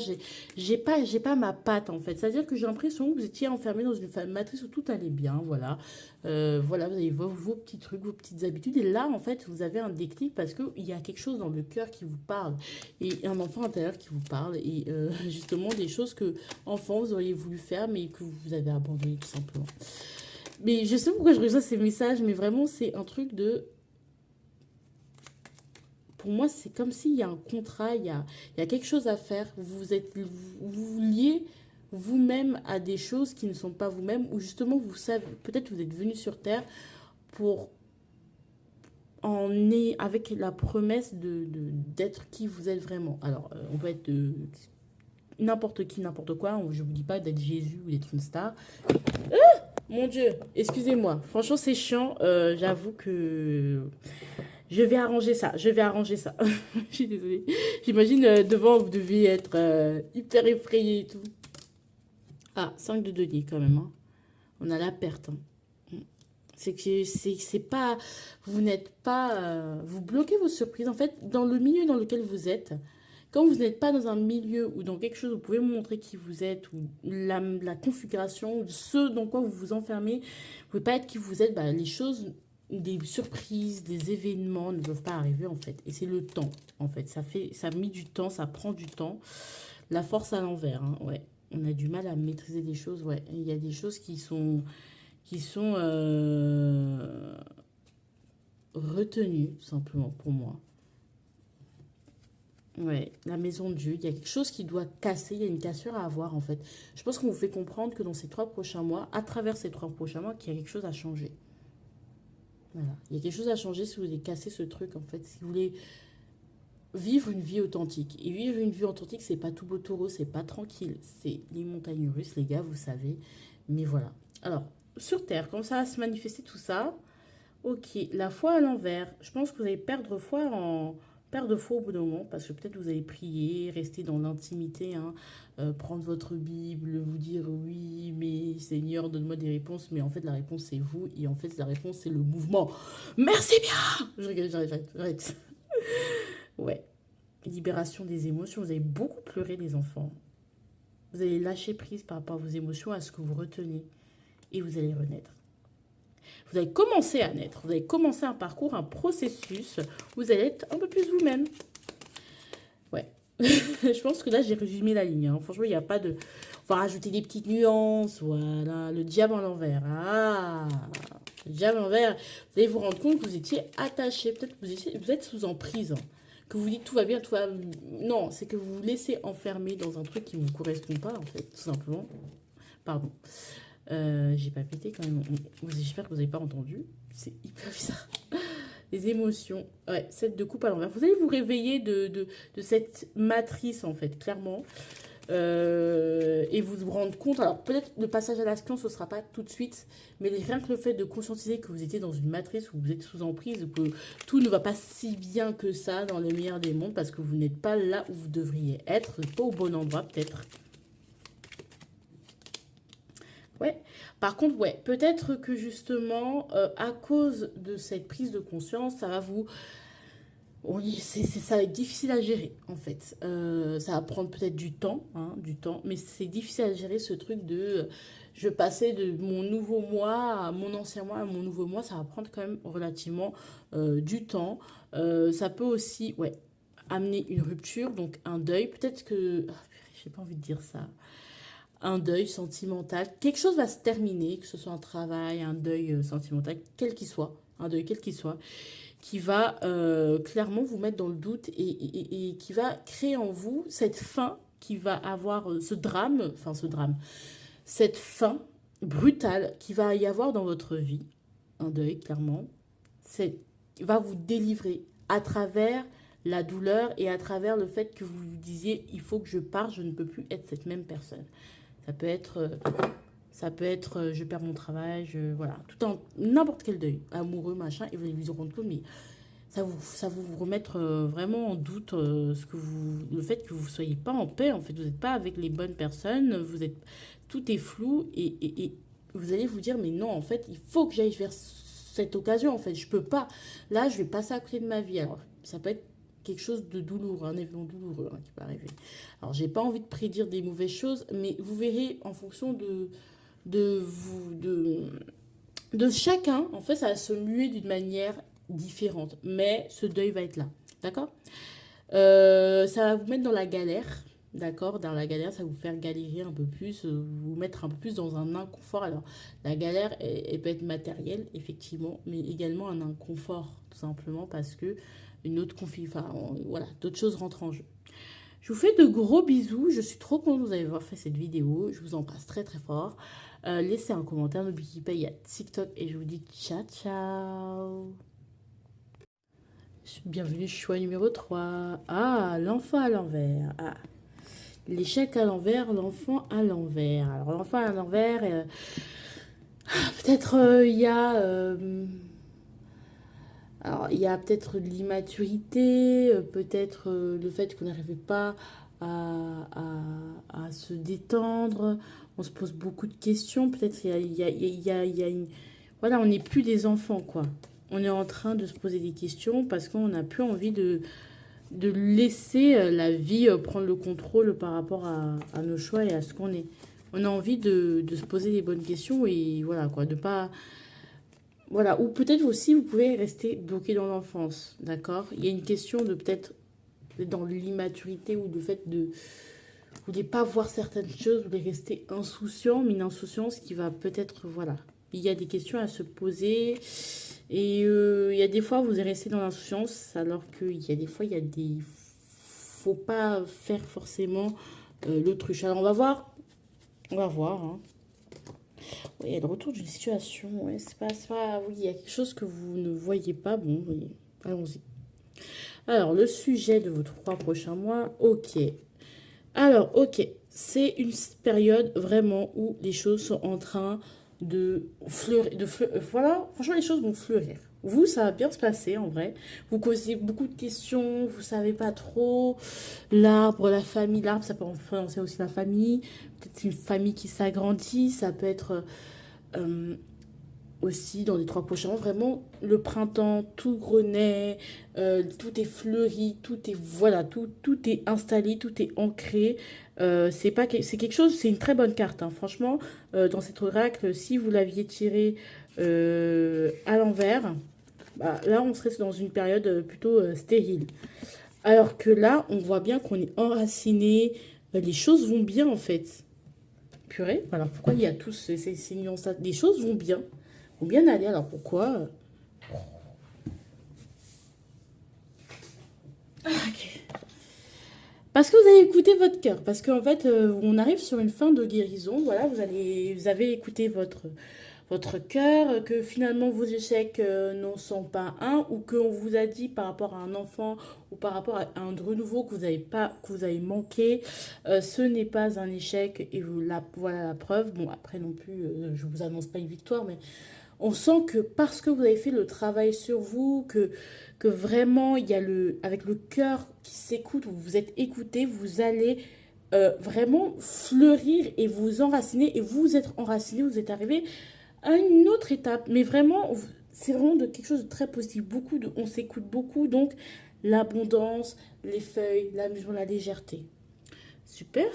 J'ai pas ma patte en fait. C'est-à-dire que j'ai l'impression que vous étiez enfermé dans une matrice où tout allait bien. Voilà. Voilà, vous avez vos petits trucs, vos petites habitudes. Et là, en fait, vous avez un déclic parce qu'il y a quelque chose dans le cœur qui vous parle. Et un enfant intérieur qui vous parle. Et justement, des choses que, enfant, vous auriez voulu faire, mais que vous avez abandonné tout simplement. Mais je sais pas pourquoi je reçois ces messages, mais vraiment, c'est un truc de pour moi, c'est comme s'il y a un contrat, il y a quelque chose à faire. Vous vous liez vous-même à des choses qui ne sont pas vous-même, ou justement, vous savez, peut-être vous êtes venu sur Terre pour avec la promesse d'être qui vous êtes vraiment. Alors, on peut être n'importe qui, n'importe quoi. Je ne vous dis pas d'être Jésus ou d'être une star. Mon Dieu, excusez-moi. Franchement, c'est chiant. J'avoue que je vais arranger ça, je vais arranger ça. Je suis désolée. J'imagine devant, vous deviez être hyper effrayé et tout. Ah, 5 de denier quand même, hein. On a la perte, hein. C'est pas, vous n'êtes pas, vous bloquez vos surprises. En fait, dans le milieu dans lequel vous êtes, quand vous n'êtes pas dans un milieu ou dans quelque chose où vous pouvez montrer qui vous êtes, ou la configuration, ou ce dans quoi vous vous enfermez, vous pouvez pas être qui vous êtes, bah, les choses, des surprises, des événements ne peuvent pas arriver en fait. Et c'est le temps, en fait. Ça a mis du temps, ça prend du temps. La force à l'envers, hein, ouais. On a du mal à maîtriser des choses, ouais. Il y a des choses qui sont retenues, tout simplement, pour moi. Ouais, la maison de Dieu, il y a quelque chose qui doit casser, il y a une cassure à avoir en fait. Je pense qu'on vous fait comprendre que dans ces 3 prochains mois, à travers ces 3 prochains mois, qu'il y a quelque chose à changer. Voilà. Il y a quelque chose à changer si vous voulez casser ce truc en fait. Si vous voulez vivre une vie authentique. Et vivre une vie authentique, c'est pas tout beau tout rose, c'est pas tranquille. C'est les montagnes russes, les gars, vous savez. Mais voilà. Alors, sur Terre, comme ça va se manifester tout ça, ok, la foi à l'envers. Je pense que vous allez perdre foi au bout d'un moment parce que peut-être vous allez prier, rester dans l'intimité, hein, prendre votre Bible, vous dire oui, mais Seigneur, donne-moi des réponses. Mais en fait, la réponse c'est vous et en fait, la réponse c'est le mouvement. Merci bien. Je regarde, j'arrête. Ouais, libération des émotions. Vous allez beaucoup pleurer, les enfants. Vous allez lâcher prise par rapport à vos émotions, à ce que vous retenez et vous allez renaître. Vous allez commencer à naître, vous allez commencer un parcours, un processus, vous allez être un peu plus vous-même. Ouais. Je pense que là, j'ai résumé la ligne, hein. Franchement, il n'y a pas de... On va rajouter des petites nuances, voilà. Le diable à l'envers. Ah, le diable à l'envers. Vous allez vous rendre compte que vous étiez attaché. Peut-être que vous êtes sous emprise, hein. Que vous dites tout va bien, tout va... Non, c'est que vous vous laissez enfermer dans un truc qui ne vous correspond pas, en fait, tout simplement. Pardon. J'ai pas pété quand même. J'espère que vous n'avez pas entendu. C'est hyper bizarre. Les émotions. Ouais, 7 de coupe à l'envers. Vous allez vous réveiller de cette matrice, en fait, clairement. Et vous rendre compte. Alors, peut-être le passage à l'action, ce ne sera pas tout de suite. Mais rien que le fait de conscientiser que vous étiez dans une matrice où vous êtes sous emprise, ou que tout ne va pas si bien que ça dans le meilleur des mondes, parce que vous n'êtes pas là où vous devriez être, pas au bon endroit, peut-être. Ouais. Par contre, ouais, peut-être que justement, à cause de cette prise de conscience, ça va vous... Oui, ça va être difficile à gérer, en fait. Ça va prendre peut-être du temps, hein, du temps, mais c'est difficile à gérer ce truc de... je passais de mon nouveau moi à mon ancien moi à mon nouveau moi, ça va prendre quand même relativement du temps. Ça peut aussi, ouais, amener une rupture, donc un deuil. Peut-être que... Ah, j'ai pas envie de dire ça, un deuil sentimental. Quelque chose va se terminer, que ce soit un travail, un deuil sentimental, quel qu'il soit, un deuil quel qu'il soit, qui va clairement vous mettre dans le doute et qui va créer en vous cette fin qui va avoir ce drame, cette fin brutale qui va y avoir dans votre vie, un deuil clairement, c'est va vous délivrer à travers la douleur et à travers le fait que vous vous disiez il faut que je parte, je ne peux plus être cette même personne. Ça peut être, je perds mon travail, voilà, tout en n'importe quel deuil, amoureux, machin, et vous allez vous rendre compte, mais ça vous remettre vraiment en doute le fait que vous ne soyez pas en paix, en fait, vous n'êtes pas avec les bonnes personnes, tout est flou, et vous allez vous dire, mais non, en fait, il faut que j'aille vers cette occasion, en fait, je peux pas, là, je vais passer à côté de ma vie, alors, ça peut être quelque chose de douloureux, un événement douloureux hein, qui peut arriver. Alors, j'ai pas envie de prédire des mauvaises choses, mais vous verrez en fonction de vous, de chacun, en fait, ça va se muer d'une manière différente. Mais ce deuil va être là. D'accord. Ça va vous mettre dans la galère. D'accord. Dans la galère, ça va vous faire galérer un peu plus, vous mettre un peu plus dans un inconfort. Alors, la galère, elle peut être matérielle, effectivement, mais également un inconfort, tout simplement, parce que une autre enfin, voilà, d'autres choses rentrent en jeu. Je vous fais de gros bisous. Je suis trop contente de vous avoir fait cette vidéo. Je vous embrasse très très fort. Laissez un commentaire. N'oubliez pas, il y a TikTok. Et je vous dis ciao ciao. Bienvenue, choix numéro 3. Ah, l'enfant à l'envers. Ah, l'échec à l'envers, l'enfant à l'envers. Alors, l'enfant à l'envers, peut-être il y a... alors, il y a peut-être de l'immaturité, peut-être le fait qu'on n'arrivait pas à se détendre. On se pose beaucoup de questions. Peut-être il y a une... voilà, on n'est plus des enfants, quoi. On est en train de se poser des questions parce qu'on n'a plus envie de laisser la vie prendre le contrôle par rapport à nos choix et à ce qu'on est. On a envie de se poser des bonnes questions et voilà, quoi, de pas... Voilà, ou peut-être aussi, vous pouvez rester bloqué dans l'enfance, d'accord? Il y a une question de peut-être dans l'immaturité ou le fait de... Vous voulez pas voir certaines choses, vous voulez rester insouciant, mais une insouciance qui va peut-être, voilà. Il y a des questions à se poser et il y a des fois vous allez rester dans l'insouciance alors qu'il y a des fois il y a des... Faut pas faire forcément l'autruche. Alors on va voir. Hein. Oui, il y a le retour d'une situation, ouais, c'est pas... Oui, il y a quelque chose que vous ne voyez pas, bon, oui, allons-y. Alors, le sujet de vos 3 prochains mois, ok. Alors, ok, c'est une période vraiment où les choses sont en train de fleurir, voilà, franchement, les choses vont fleurir. Vous, ça va bien se passer en vrai. Vous causez beaucoup de questions, vous savez pas trop. L'arbre, la famille, l'arbre, ça peut influencer aussi la famille. Peut-être une famille qui s'agrandit, ça peut être euh, aussi dans les 3 prochains mois, vraiment le printemps, tout renaît, tout est fleuri, tout est voilà, tout est installé, tout est ancré. C'est pas c'est quelque chose, c'est une très bonne carte, hein. Franchement, dans cet oracle, si vous l'aviez tiré à l'envers, bah, là on serait dans une période plutôt stérile. Alors que là, on voit bien qu'on est enraciné, les choses vont bien en fait. Purée, alors pourquoi il y a tous ces nuances-là? Les choses vont bien aller, alors pourquoi? Ok. Parce que vous avez écouté votre cœur, parce qu'en fait, on arrive sur une fin de guérison, voilà, vous avez écouté votre cœur, que finalement vos échecs n'en sont pas un, ou qu'on vous a dit par rapport à un enfant ou par rapport à un renouveau que vous avez pas, que vous avez manqué, ce n'est pas un échec et voilà la preuve. Bon, après non plus, je vous annonce pas une victoire, mais on sent que parce que vous avez fait le travail sur vous, que vraiment il y a avec le cœur qui s'écoute, vous vous êtes écouté, vous allez vraiment fleurir et vous enraciner. Et vous êtes enraciné, vous êtes arrivé à une autre étape. Mais vraiment, c'est vraiment de quelque chose de très positif. On s'écoute beaucoup, donc l'abondance, les feuilles, l'amusement, la légèreté. Super.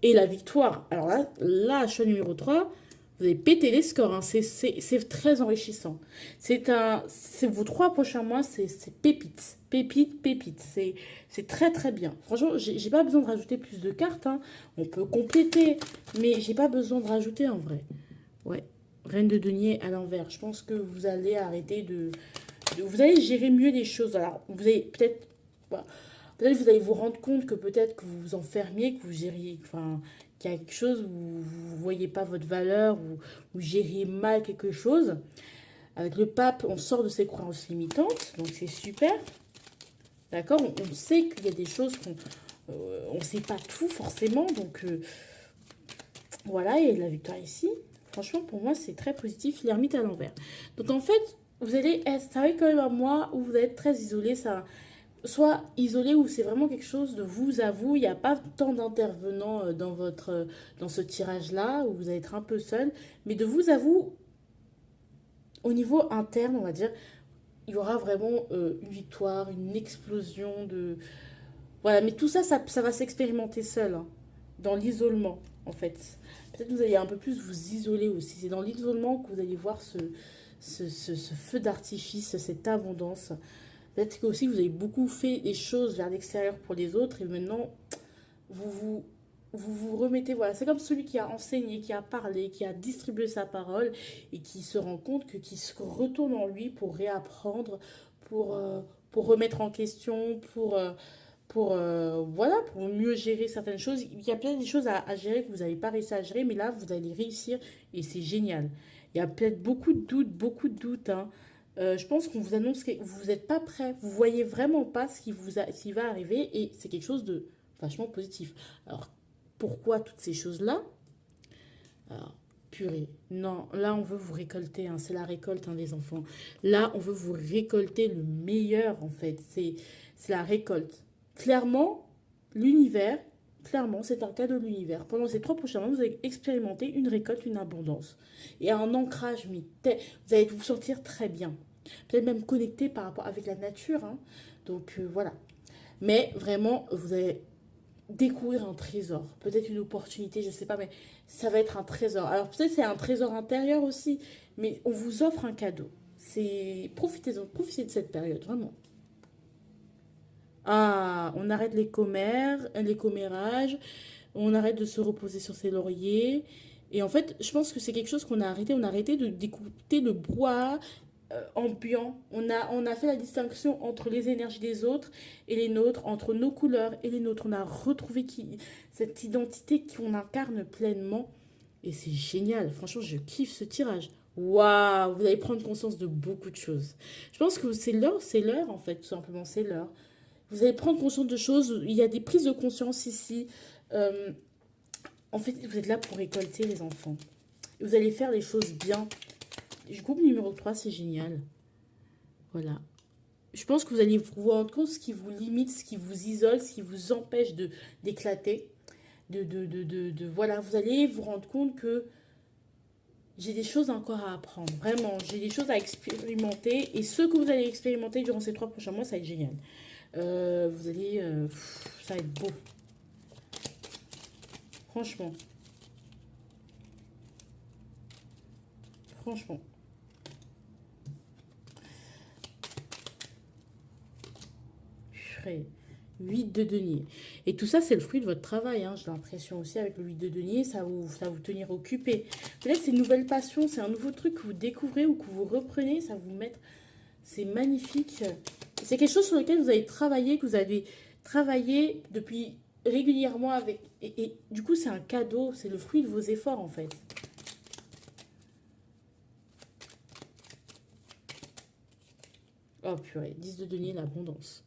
Et la victoire. Alors là, choix numéro 3 vous avez pété les scores, hein. C'est très enrichissant. C'est vos 3 prochains mois, c'est pépite. Pépite, pépite. C'est très très bien. Franchement, j'ai pas besoin de rajouter plus de cartes, hein. On peut compléter, mais j'ai pas besoin de rajouter en vrai. Ouais. Reine de denier à l'envers. Je pense que vous allez arrêter vous allez gérer mieux les choses. Alors, vous allez peut-être... Voilà. Peut-être vous allez vous rendre compte que peut-être que vous vous enfermiez, que vous gériez, enfin, qu'il y a quelque chose où vous ne voyez pas votre valeur, où vous gériez mal quelque chose. Avec le pape, on sort de ses croyances limitantes, donc c'est super. D'accord, on sait qu'il y a des choses qu'on on ne sait pas tout forcément, donc voilà, et la victoire ici. Franchement, pour moi, c'est très positif, l'ermite à l'envers. Donc en fait, vous allez être, ça va être quand même un mois où vous allez être très isolé, ça, soit isolé ou c'est vraiment quelque chose de vous à vous. Il n'y a pas tant d'intervenants dans ce tirage-là où vous allez être un peu seul. Mais de vous à vous, au niveau interne, on va dire, il y aura vraiment une victoire, une explosion de... Voilà, mais tout ça, ça va s'expérimenter seul, hein, dans l'isolement, en fait. Peut-être que vous allez un peu plus vous isoler aussi. C'est dans l'isolement que vous allez voir ce feu d'artifice, cette abondance. Peut-être que aussi vous avez beaucoup fait des choses vers l'extérieur pour les autres et maintenant vous vous, vous remettez, voilà, c'est comme celui qui a enseigné, qui a parlé, qui a distribué sa parole et qui se rend compte qu'il se retourne en lui pour réapprendre, pour, euh, pour remettre en question, voilà, pour mieux gérer certaines choses. Il y a peut-être des choses à gérer que vous n'avez pas réussi à gérer, mais là, vous allez réussir et c'est génial. Il y a peut-être beaucoup de doutes, hein. Je pense qu'on vous annonce que vous n'êtes pas prêt. Vous voyez vraiment pas ce qui va arriver et c'est quelque chose de vachement positif. Alors, pourquoi toutes ces choses-là? Alors, purée. Non, là, on veut vous récolter, hein. C'est la récolte, hein, les enfants. Là, on veut vous récolter le meilleur, en fait. C'est la récolte. Clairement, l'univers, Clairement, c'est un cadeau de l'univers. Pendant ces 3 prochains mois, vous allez expérimenter une récolte, une abondance. Et un ancrage, mais vous allez vous sentir très bien. Peut-être même connecté par rapport avec la nature, hein. Donc voilà. Mais vraiment, vous allez découvrir un trésor. Peut-être une opportunité, je ne sais pas, mais ça va être un trésor. Alors peut-être c'est un trésor intérieur aussi, mais on vous offre un cadeau. C'est profitez-en, profitez de cette période, vraiment. Ah, on arrête les commérages, on arrête de se reposer sur ses lauriers. Et en fait, je pense que c'est quelque chose qu'on a arrêté. On a arrêté de d'écouter le brouhaha ambiant. On a fait la distinction entre les énergies des autres et les nôtres, entre nos couleurs et les nôtres. On a retrouvé cette identité qu'on incarne pleinement. Et c'est génial. Franchement, je kiffe ce tirage. Waouh, vous allez prendre conscience de beaucoup de choses. Je pense que c'est l'heure en fait, tout simplement, c'est l'heure. Vous allez prendre conscience de choses. Il y a des prises de conscience ici. Euh, En fait, vous êtes là pour récolter les enfants. Vous allez faire les choses bien. Je groupe numéro 3, c'est génial. Voilà. Je pense que vous allez vous rendre compte ce qui vous limite, ce qui vous isole, ce qui vous empêche d'éclater. Voilà, vous allez vous rendre compte que j'ai des choses encore à apprendre. Vraiment, j'ai des choses à expérimenter. Et ce que vous allez expérimenter durant ces 3 prochains mois, ça va être génial. Ça va être beau. Franchement. Franchement. Purée. 8 de denier. Et tout ça, c'est le fruit de votre travail, hein. J'ai l'impression aussi avec le 8 de denier, ça vous tenir occupé. Peut-être c'est une nouvelle passion, c'est un nouveau truc que vous découvrez ou que vous reprenez, ça vous met. C'est magnifique. C'est quelque chose sur lequel vous avez travaillé, que vous avez travaillé depuis régulièrement avec. Et du coup, c'est un cadeau, c'est le fruit de vos efforts en fait. Oh purée, 10 de denier, l'abondance.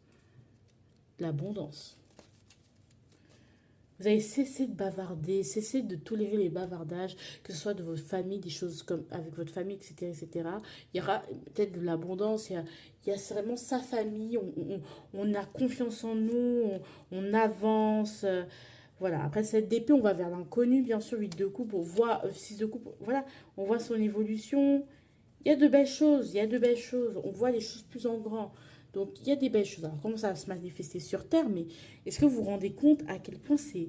L'abondance. Vous avez cessé de bavarder, cessé de tolérer les bavardages, que ce soit de votre famille, des choses comme avec votre famille, etc. etc. Il y aura peut-être de l'abondance, il y a vraiment sa famille, on a confiance en nous, on avance. Voilà, après cette DP, on va vers l'inconnu, bien sûr, 8 de coupe, on voit 6 de coupe, voilà, on voit son évolution. Il y a de belles choses, il y a de belles choses. On voit les choses plus en grand. Donc, il y a des belles choses. Alors, comment ça va se manifester sur Terre? Mais est-ce que vous vous rendez compte à quel point c'est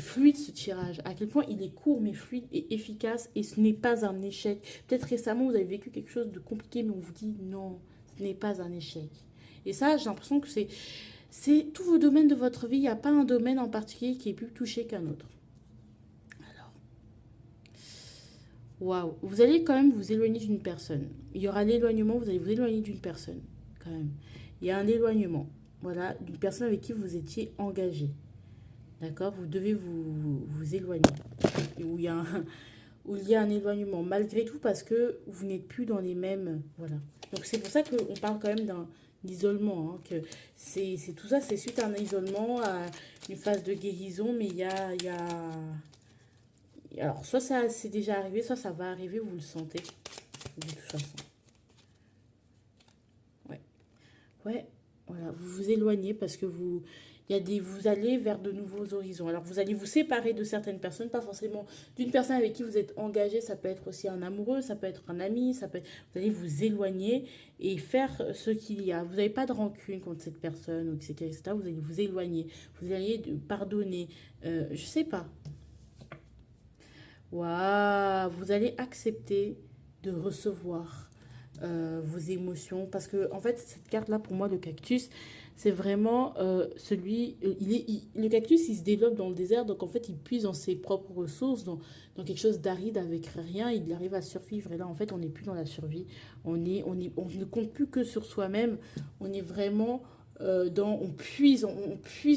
fluide ce tirage? À quel point il est court, mais fluide et efficace? Et ce n'est pas un échec. Peut-être récemment, vous avez vécu quelque chose de compliqué, mais on vous dit non, ce n'est pas un échec. Et ça, j'ai l'impression que c'est tous vos domaines de votre vie. Il n'y a pas un domaine en particulier qui est plus touché qu'un autre. Alors, waouh, vous allez quand même vous éloigner d'une personne. Il y aura l'éloignement, vous allez vous éloigner d'une personne, quand même. Il y a un éloignement, voilà, d'une personne avec qui vous étiez engagé. D'accord. Vous devez vous éloigner. Et où il y a un éloignement, malgré tout, parce que vous n'êtes plus dans les mêmes. Voilà. Donc c'est pour ça qu'on parle quand même d'un isolement, hein, que c'est tout ça, c'est suite à un isolement, à une phase de guérison, mais alors, soit ça c'est déjà arrivé, soit ça va arriver, vous le sentez, de toute façon. Ouais. Ouais, voilà, vous vous éloignez parce que vous allez vers de nouveaux horizons. Alors, vous allez vous séparer de certaines personnes, pas forcément d'une personne avec qui vous êtes engagé, ça peut être aussi un amoureux, ça peut être un ami, vous allez vous éloigner et faire ce qu'il y a. Vous n'avez pas de rancune contre cette personne, etc., etc. Vous allez vous éloigner, vous allez pardonner, je sais pas. Waouh, vous allez accepter de recevoir vos émotions parce que en fait cette carte là pour moi le cactus c'est vraiment le cactus il se développe dans le désert donc en fait il puise dans ses propres ressources dans quelque chose d'aride avec rien il arrive à survivre et là en fait on n'est plus dans la survie on ne compte plus que sur soi-même on est vraiment on puise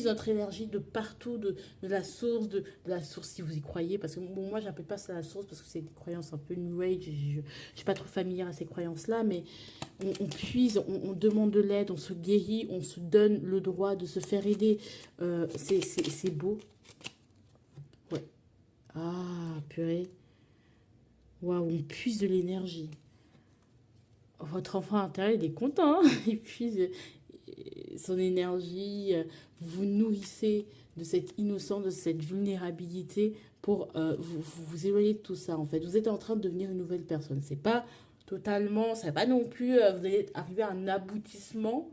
notre énergie de partout, de la source, de la source si vous y croyez, parce que bon, moi j'appelle pas ça la source parce que c'est des croyances un peu new age, je ne suis pas trop familière à ces croyances-là, mais on puise, on demande de l'aide, on se guérit, on se donne le droit de se faire aider. C'est beau. Ouais. Ah, purée. Waouh, on puise de l'énergie. Votre enfant intérieur, il est content, hein. Il puise. son énergie, vous vous nourrissez de cette innocence, de cette vulnérabilité pour vous éloigner de tout ça en fait. Vous êtes en train de devenir une nouvelle personne. C'est pas totalement, c'est pas non plus, vous allez arriver à un aboutissement,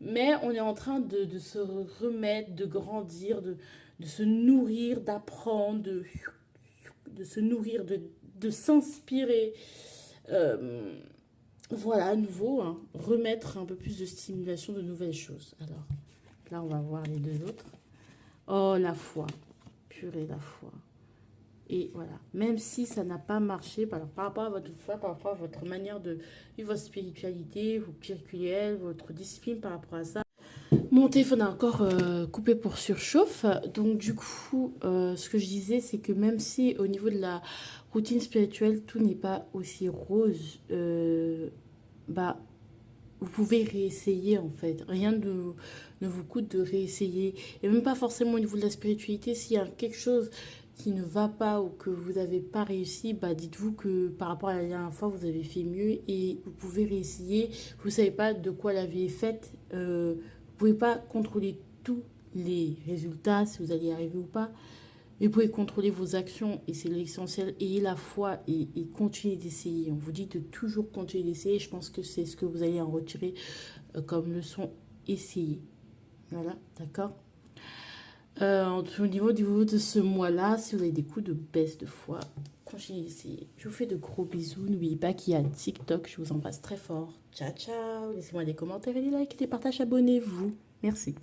mais on est en train de se remettre, de grandir, de se nourrir, d'apprendre, de se nourrir, de s'inspirer. Euh, voilà, à nouveau, hein, remettre un peu plus de stimulation de nouvelles choses. Alors, là, on va voir les deux autres. Oh, la foi. Purée, la foi. Et voilà, même si ça n'a pas marché par rapport à votre foi, par rapport à votre manière de vivre votre spiritualité, vos rituels, votre discipline par rapport à ça. Mon téléphone a encore coupé pour surchauffe. Donc du coup, ce que je disais, c'est que même si au niveau de la routine spirituelle, tout n'est pas aussi rose, bah, vous pouvez réessayer en fait. Ne vous coûte de réessayer. Et même pas forcément au niveau de la spiritualité. S'il y a quelque chose qui ne va pas ou que vous n'avez pas réussi, bah dites-vous que par rapport à la dernière fois, vous avez fait mieux et vous pouvez réessayer. Vous ne savez pas de quoi la vie est faite. Vous pouvez pas contrôler tous les résultats, si vous allez y arriver ou pas. Mais vous pouvez contrôler vos actions et c'est l'essentiel. Ayez la foi et continuez d'essayer. On vous dit de toujours continuer d'essayer. Je pense que c'est ce que vous allez en retirer comme leçon. Essayer. Voilà, d'accord. Au niveau de ce mois-là, si vous avez des coups de baisse de foi, continuez d'essayer. Je vous fais de gros bisous. N'oubliez pas qu'il y a TikTok. Je vous embrasse très fort. Ciao, ciao. Laissez-moi des commentaires et des likes, des partages, abonnez-vous. Merci.